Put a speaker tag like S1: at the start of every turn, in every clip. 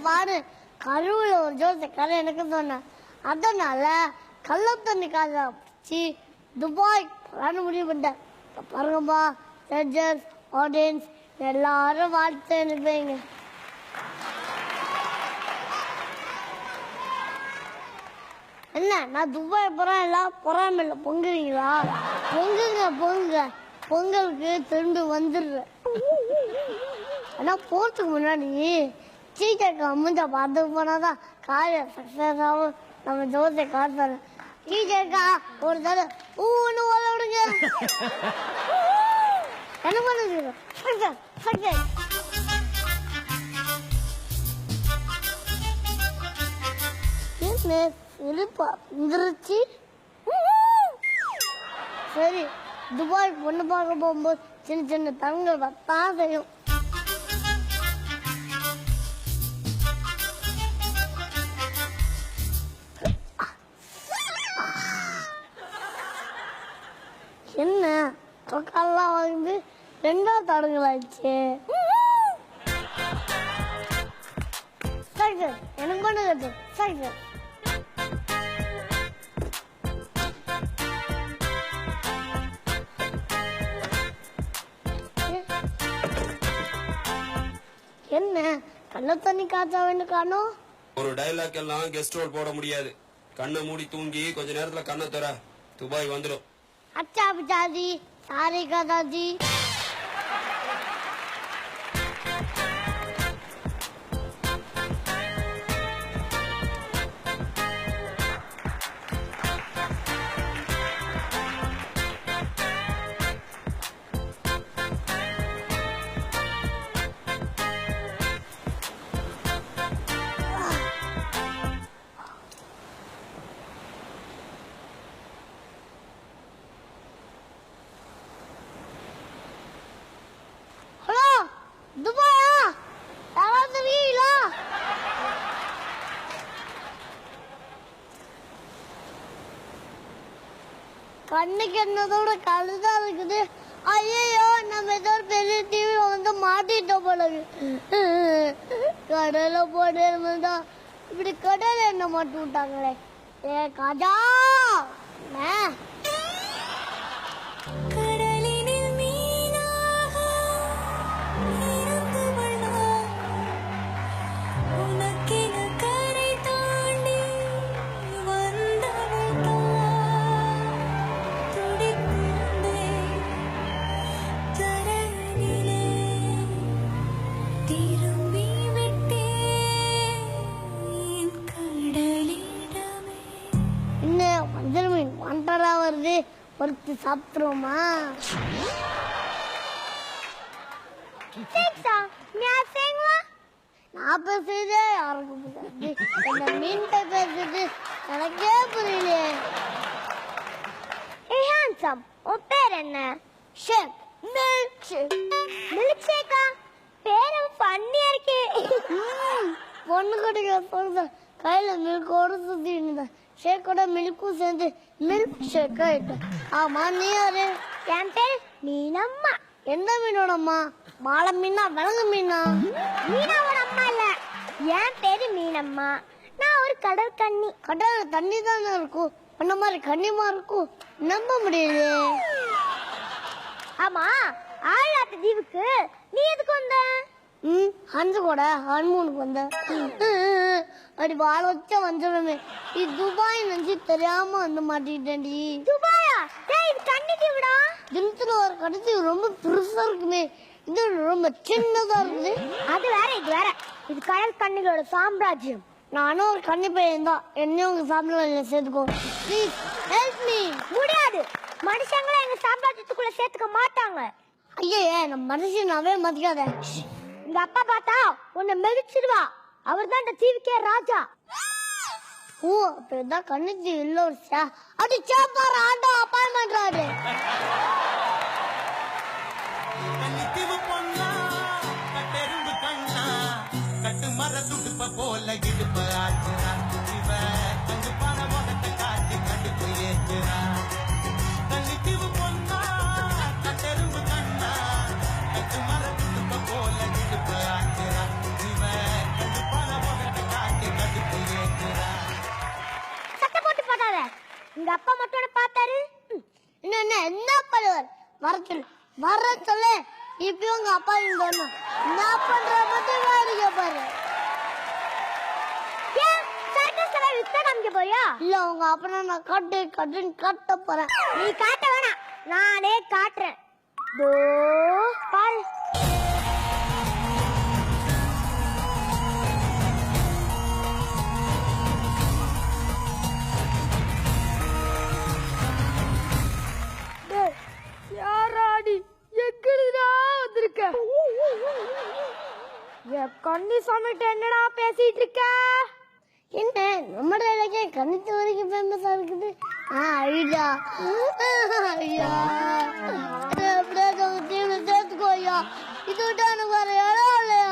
S1: பாரு கருவுல ஒரு ஜோசிக்கார எனக்கு சொன்னேன். அதனால கள்ள தண்ணி காய்ச்சி துபாய் போலான்னு முடிவு பண்ணிட்டேன். பாருங்கப்பா, ஜட்ஜஸ், ஆடியன்ஸ் எல்லாரும் வாழ்த்து அனுப்புவீங்க. என்ன நான் துபாய் போறேன், எல்லாம் பொறாம பொங்குறீங்களா? பொங்குங்க பொங்குங்க, பொங்கலுக்கு திரும்பி வந்துடுறேன். ஆனா போறதுக்கு முன்னாடி டீச்சருக்கு அம்முஞ்சா பார்த்து போனாதான் காரியம் சக்சஸ் ஆகும். நம்ம ஜோசியை காட்டுறாரு. டீச்சருக்கா ஒரு தடவை ஊன்னு ஓட விடுங்க. என்ன பண்ணுங்க வந்துருச்சு. சரி, துபாய் பொண்ணு பார்க்க போகும்போது சின்ன சின்ன தங்கங்கள் தான் செய்யும். என்ன தொக்கெல்லாம் வந்து 2 தடங்களாச்சு. சரி எனக்கு பண்ணுங்க. சரி என்ன கண்ண தண்ணி காய்ச்சா வேணும் காணும்.
S2: ஒரு டைலாக் எல்லாம் கெஸ்ட் ரோல் போட முடியாது. கண்ணை மூடி தூங்கி கொஞ்ச நேரத்துல கண்ணை தர துபாய் வந்துடும்.
S1: अच्छा पिताजी, सारे दादाजी। துபாயா யாராவது தெரியுங்களா? கண்ணுக்கு என்னதோட கழுதா இருக்குது. ஐயோ நம்ம ஏதோ பெரிய டிவி வந்து மாட்டிட்டோம் போல. கடலை போட்டு இப்படி கடலை என்ன மாட்டி விட்டாங்களே. ஏ காஜா வருது, பொறுத்து சாப்பிட்டுருவோமா? நான் பேசுறதே யாருக்கும் புரியாது. மீன்கிட்ட பேசுறது எனக்கே புரியலையே. உன் பேர் என்ன? ஷேக். Milk shake. மில்க் ஷேக்கா? பேரும் ஃபன்னியா இருக்கே. பொண்ணு கடைக்கு போறது கையில மில்கோட சுத்தி இருந்தேன். ஷேக்கோட மில்க்கும் சேர்ந்து மில்க் ஷேக் ஆயிட்டு. ஆமா, நீ யாரு? என் பேர் மீனம்மா. எந்த மீனோட அம்மா? மாலை மீனா விலங்கு மீனா? மீனாவோட அம்மா இல்ல, என் பேரு மீனம்மா. நான் ஒரு கடல் கன்னி. கடல் தண்ணி தானே இருக்கும், அந்த மாதிரி கன்னிமா இருக்கும். நம்ப முடியலையே. ஆமா, ஆழாத்து தீவுக்கு நீ எதுக்கு வந்த? ஹன்ஸ் கூட ஹன்மூனுக்கு வந்த. அப்படி வாழ வச்ச வந்துடுமே. இது துபாய் நினைச்சு தெரியாம வந்து மாட்டிட்டேன்டி. துபாயா? இது கன்னி தீவுடா. தினத்துல ஒரு கடைசி ரொம்ப பெருசா இருக்குமே, இது ரொம்ப சின்னதா இருக்குது. அது வேற, இது வேற. இது கடல் கண்ணிகளோட சாம்ராஜ்யம். நானும் ஒரு கன்னி பையன் தான், என்னையும் உங்க சாம்ராஜ்யத்துல சேர்த்துக்கோ. Please help me. முடியாது, மனுஷங்களை எங்க சாம்ராஜ்யத்துக்குள்ள சேர்த்துக்க மாட்டாங்க. ஐயே, நம்ம மனுஷனாவே மதிக்காத. எங்க அப்பா பார்த்தா உன்னை மெதிச்சிடுவா. அவர் தான் இந்த தீவுக்கே ராஜா. ஓ, அப்பதான் கண்ணுக்கு இல்ல ஒரு அப்படி சேப்பாரு ஆண்டா அப்பா பண்றாரு. போல இடுப்பு ஆச்சுறான் கண்டு பான முகத்தை காட்டி கண்டு போய் ஏற்றுறான். கண்ணித்தீவு பொண்ணா கட்டெரும்பு கண்ணா கட்டு மர துடுப்ப போல இடுப்பு ஆச்சுறான். கண்டு பான எங்க அப்பா மட்டும் பார்த்தாரு. இன்னும் என்ன பண்ணுவார்? வர சொல்லு. இப்பயும் உங்க அப்பா இங்க வரணும். என்ன பண்ற மட்டும் வேடிக்கை பாரு. ஏன் சர்க்கஸ்ல வித்த காமிக்க போறியா? இல்ல உங்க அப்பா நான் காட்ட போறேன். நீ காட்ட வேணாம், நானே காட்டுறேன். தோ பாரு. யாராடி எங்கடா வந்திருக்க? கண்ணி சமைட்டு என்னடா பேசிட்டு இருக்க? என்ன நம்ம டைலாக்கே கண்ணித்து வரைக்கும் ஃபேமஸா இருக்குது. ஐயா ஐயா எப்படியா சேர்த்துக்கோ ஐயா. இது விட்டு எனக்கு வேற இடம் இல்லையா?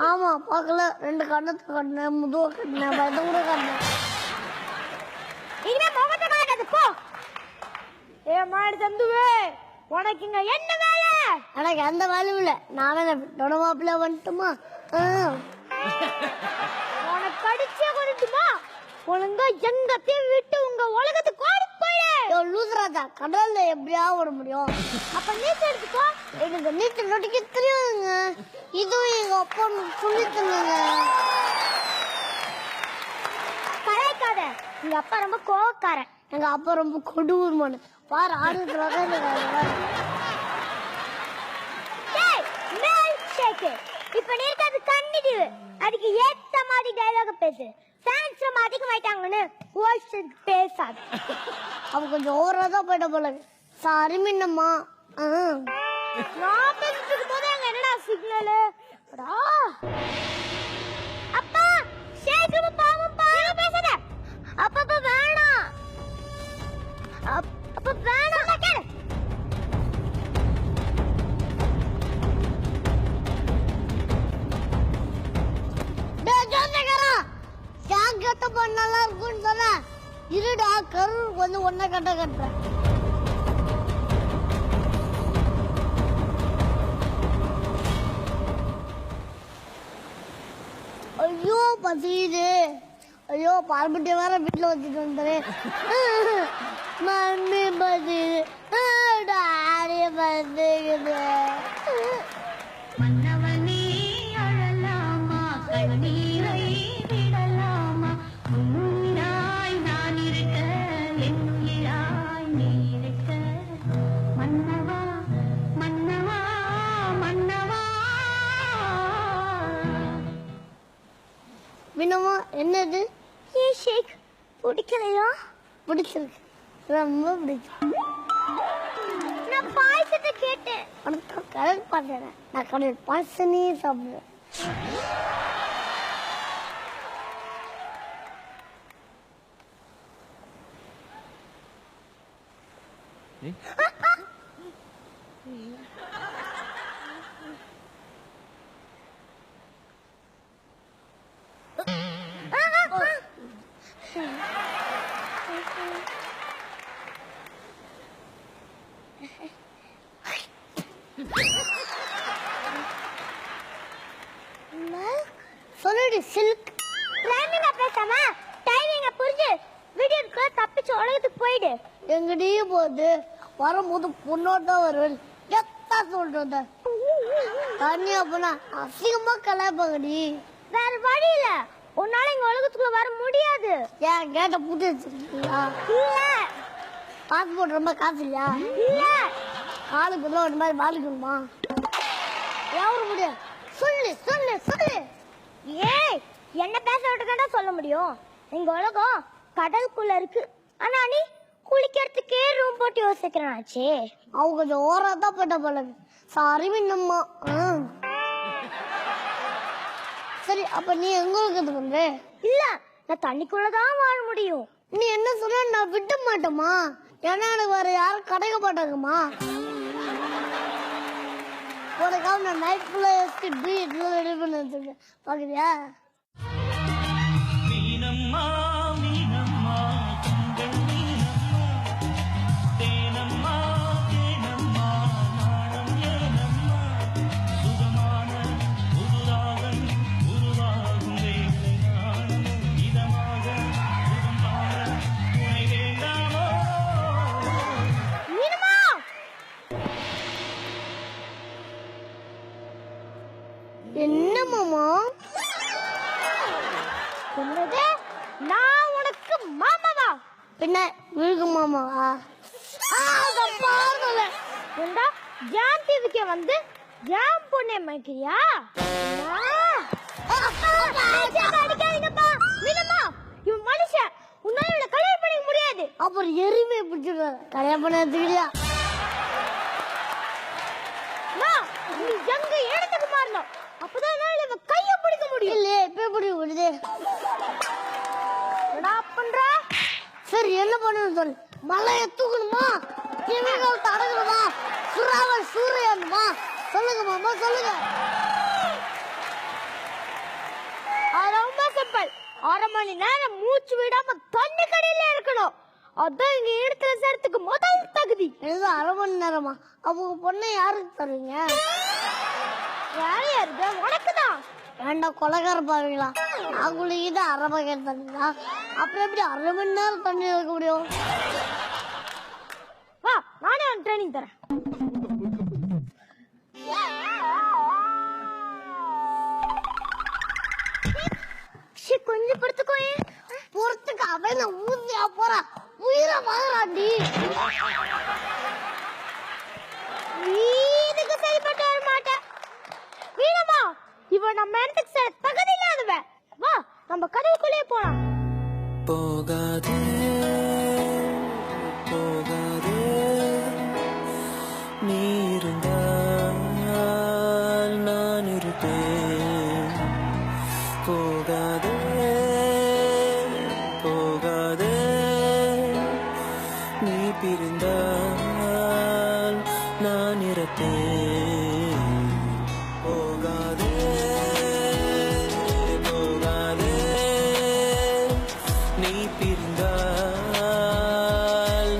S1: ஆமா பார்க்கல. 2 கண்ணத்தை கட்டினேன், முதுவ கட்டினேன், பயத்தை கூட கட்டினேன். முகத்தை காட்டாது போ. ஏ மாடு தந்துவே, உனக்கு இங்க என்ன வேலை? எனக்கு எந்த வேலையும் இல்ல. நானே தொடமாப்பிள்ள வந்துட்டுமா? உனக்கு கடிச்சே கொடுத்துமா? ஒழுங்கா எங்கத்தையும் விட்டு உங்க உலகத்துக்கு ஓடி போயிடு. லூசராஜா, கடல்ல எப்படியா ஓட முடியும்? அப்ப நீச்சல் எடுத்துக்கோ. எனக்கு நீச்சல் நோட்டிக்கு தெரியாதுங்க. இதுவும் எங்க அப்பா சொல்லி தந்தாங்க. கலாய்க்காத, எங்க அப்பா ரொம்ப கோவக்காரன். எங்க அப்பா ரொம்ப கொடூரமான பாரு ஆடுறதுக்காக. இப்ப நீ இருக்காது கண்ணிடிவு. அதுக்கு ஏத்த மாதிரி டைலாக பேசு. ஃபேன்ஸ் அதிக மாட்டாங்கன்னு வாய்ஸ் பேசாது. அவ கொஞ்சம் ஓவரா தான் போயிட்ட போல. சாரி மின்னம்மா. நான் பேசிட்டு போது அங்க என்னடா சிக்னல்? அப்பா சேகர பாவம் பாரு பேசுற. அப்பா வேணாம். அப்பா வேணாம் கேளு. கட்ட நல்லா இருக்கும்னு சொன்ன இருடா. கரூருக்கு வந்து ஒன்ன கட்டுறேன். ஐயோ பசியுது. ஐயோ பார்பட்டி வேற வீட்டுல வச்சுட்டு வந்துறேன். மம்மி பசியுது, டாடி பசிக்குது.
S3: மன்னவனே அழலாமா, கண்ணீரை விடலாமா, உன்னாய் நான் இருக்க, என்னிலாய் நீ இருக்க. மன்னவா மன்னவா மன்னவா.
S1: வினமா என்னது? ஏ ஷேக் பிடிக்கலையா? பிடிச்சிருக்கு, ரொம்ப பிடிக்கும். நான் பாயசத்தை கேட்டேன். உனக்கு கடல் பார்த்தேன். நான் கடல் பாயசனே சாப்பிடுறேன். சொல்லுடி சில்க். டைமிங்க பேசாம டைமிங்க புரிஞ்சு வீடியோக்குள்ள தப்பிச்சு உலகத்துக்கு போயிடு. எங்கடியே போகுது? வரும்போது பொண்ணோட வருவேன். எத்தா சொல்றது தண்ணி அப்பனா அசிங்கமா கலாய்ப்பாங்கடி. வேற வழி இல்ல, உன்னால இங்க உலகத்துக்குள்ள வர முடியாது. ஏன் கேட்ட பூட்டி வச்சிருக்கீங்களா? இல்ல. பாஸ்போர்ட் ரொம்ப காசு இல்லையா? இல்ல. ஆளுக்கு ஒரு மாதிரி வாலிக்கணுமா? எவரு முடியும்? சொல்லு சொல்லு சொல்லு. ஏய் என்ன பேச விட்டுதான் சொல்ல முடியும். எங்க உலகம் கடலுக்குள்ள இருக்கு. ஆனா நீ குளிக்கிறதுக்கே ரூம் போட்டு யோசிக்கிறாச்சே. அவங்க கொஞ்சம் ஓரா தான் போட்ட போல. சாரி மின்னம்மா. சரி அப்ப நீ எங்க இருக்கிறது பண்ற? இல்ல நான் தண்ணிக்குள்ளதான் வாழ முடியும். நீ என்ன சொன்ன நான் விட மாட்டேமா. ஏன்னா எனக்கு வேற யாரும் கிடைக்க மாட்டாங்கம்மா. உனக்காக நான் நைட் ஃபுல்லா ரெடி பண்ணி வச்சிருக்கேன். பாக்குறியா?
S4: மீனம்மா மீனம்மா கண்கள் மீனம்மா தேனம்மா தேனம்மா நாணம் ஏனம்மா சுகமான புதுராகம் உருவாகும் வேலை நாணம் இதமாக சுகம் காண துணை வேண்டாமோ
S1: மீனம்மா என்ன மாமா சொன்னது நான் உனக்கு மாமாவா பின்ன விழுகு மாமாவா ஏண்டா ஜாம் டிவிக்கு வந்து ஜாம் பொண்ணே மயக்கிறியா அடிக்காதீங்கப்பா மீனம்மா இவன் மனுஷன் உன்னால இவனை கல்யாணம் பண்ணிக்க முடியாது அப்புறம் எருமை பிடிச்சிருக்க கல்யாணம் பண்ணதுக்கிறியா நீ எங்க இடத்துக்கு மாறணும் அப்பதான் இவன் கைய பிடிக்க முடியும் இல்லையே இப்ப பிடிக்க முடியுது என்ன பண்ற சரி என்ன பண்ணணும் சொல்லு மலையை தூக்கணுமா கிளிகள் தடங்கணுமா சுறாவை சூறையாடணுமா சொல்லுங்க மாமா சொல்லுங்க ரொம்ப சிம்பிள் 1/2 மணி நேரம் மூச்சு விடாம தண்ணி கடையில இருக்கணும் அதான் இங்க இடத்துல சேர்த்துக்கு முதல் தகுதி ஏதோ 1/2 மணி நேரமா அவங்க பொண்ணை யாருக்கு தருவீங்க யாரையா இருக்கு உனக்குதான் வேண்டாம் கொலைகார பாருங்களா அவங்களுக்கு இது 1/2 பக்கெட் தண்ணீங்களா அப்புறம் எப்படி 1/2 மணி நேரம் தண்ணி இருக்க முடியும் வா நானே ட்ரைனிங் தரேன் கொஞ்சம் பொறுத்துக்கோயே பொறுத்துக்க அவன் ஊசியா போறா உயிரை வாங்குறாண்டி வீட்டுக்கு சரிப்பட்டு வர மாட்டேன் வீணம்மா இவன் நம்ம இடத்துக்கு தகுதி இல்லாதவ வா நம்ம கடைக்குள்ளே போலாம்
S4: போகாதே போகாதே நீ இருந்தால் நான் இருப்பேன் போகாதே போகாதே நீ பிரிந்தால் நான் இறப்பேன் போகாதே போகாதே நீ பிரிந்தால்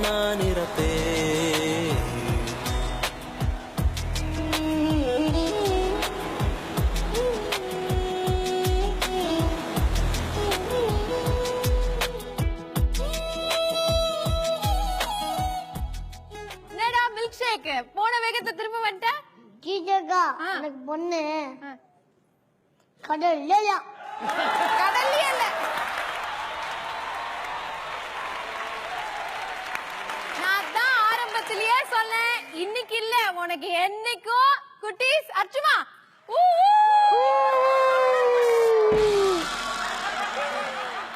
S4: நான் இறப்பேன்
S3: என்னடா மில்க் ஷேக் போன வேகத்தை திரும்ப வந்துட்ட
S1: கீஜக்கா எனக்கு பொண்ணு கடல் இல்லையா
S3: கடல்லே இல்ல நான் தான் ஆரம்பத்திலேயே சொன்னேன் இன்னைக்கு இல்ல உனக்கு என்னைக்கும் குட்டீஸ் அர்ச்சுமா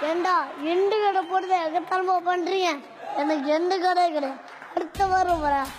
S1: ஏண்டா எண்டு கடை போடுறது எகத்தனமா பண்றீங்க எனக்கு எந்த கடை கிடையாது அடுத்த வாரம் வரேன்